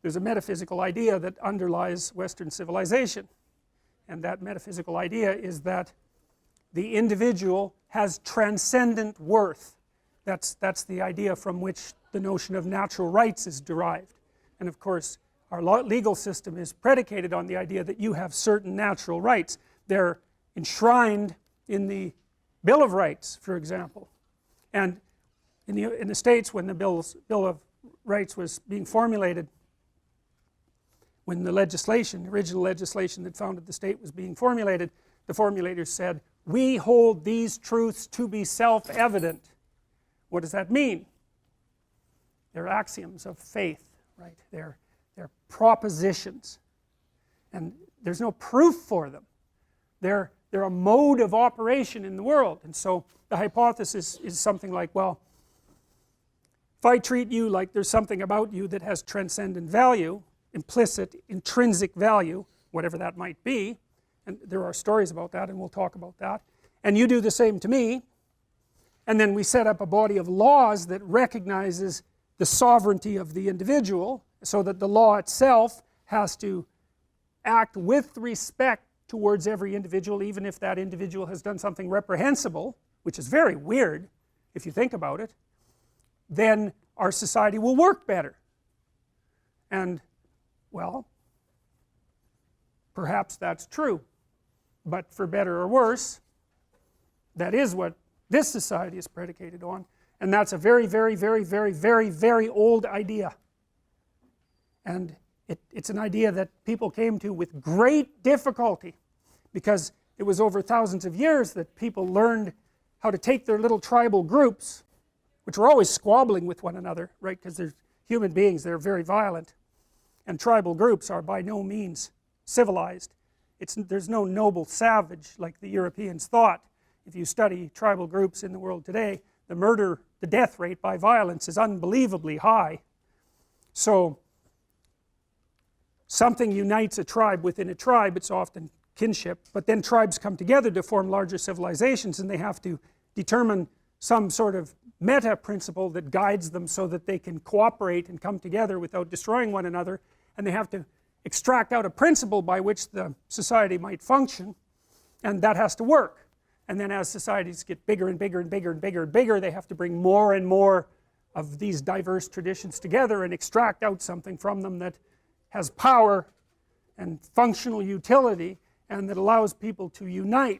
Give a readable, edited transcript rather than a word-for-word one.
there's a metaphysical idea that underlies Western civilization, and that metaphysical idea is that the individual has transcendent worth. That's the idea from which the notion of natural rights is derived. And of course our legal system is predicated on the idea that you have certain natural rights. They're enshrined in the Bill of Rights, for example. And in the States, when the Bill of Rights was being formulated, when the original legislation that founded the state was being formulated, the formulators said, we hold these truths to be self-evident. What does that mean? They're axioms of faith, right? They're propositions, and there's no proof for them. They're a mode of operation in the world. And so the hypothesis is something like, well, if I treat you like there's something about you that has transcendent value, implicit, intrinsic value, whatever that might be, and there are stories about that and we'll talk about that, and you do the same to me, and then we set up a body of laws that recognizes the sovereignty of the individual, so that the law itself has to act with respect towards every individual, even if that individual has done something reprehensible, which is very weird if you think about it, then our society will work better. And well, perhaps that's true, but for better or worse, that is what this society is predicated on, and that's a very, very, very, very, very, very old idea. And it's an idea that people came to with great difficulty, because it was over thousands of years that people learned how to take their little tribal groups, which were always squabbling with one another, right, because they're human beings, they're very violent, and tribal groups are by no means civilized. There's no noble savage like the Europeans thought. If you study tribal groups in the world today, the death rate by violence is unbelievably high. So something unites a tribe within a tribe, it's often kinship, but then tribes come together to form larger civilizations, and they have to determine some sort of meta principle that guides them so that they can cooperate and come together without destroying one another, and they have to extract out a principle by which the society might function, and that has to work. And then as societies get bigger and bigger and bigger and bigger and bigger, they have to bring more and more of these diverse traditions together and extract out something from them that has power and functional utility, and that allows people to unite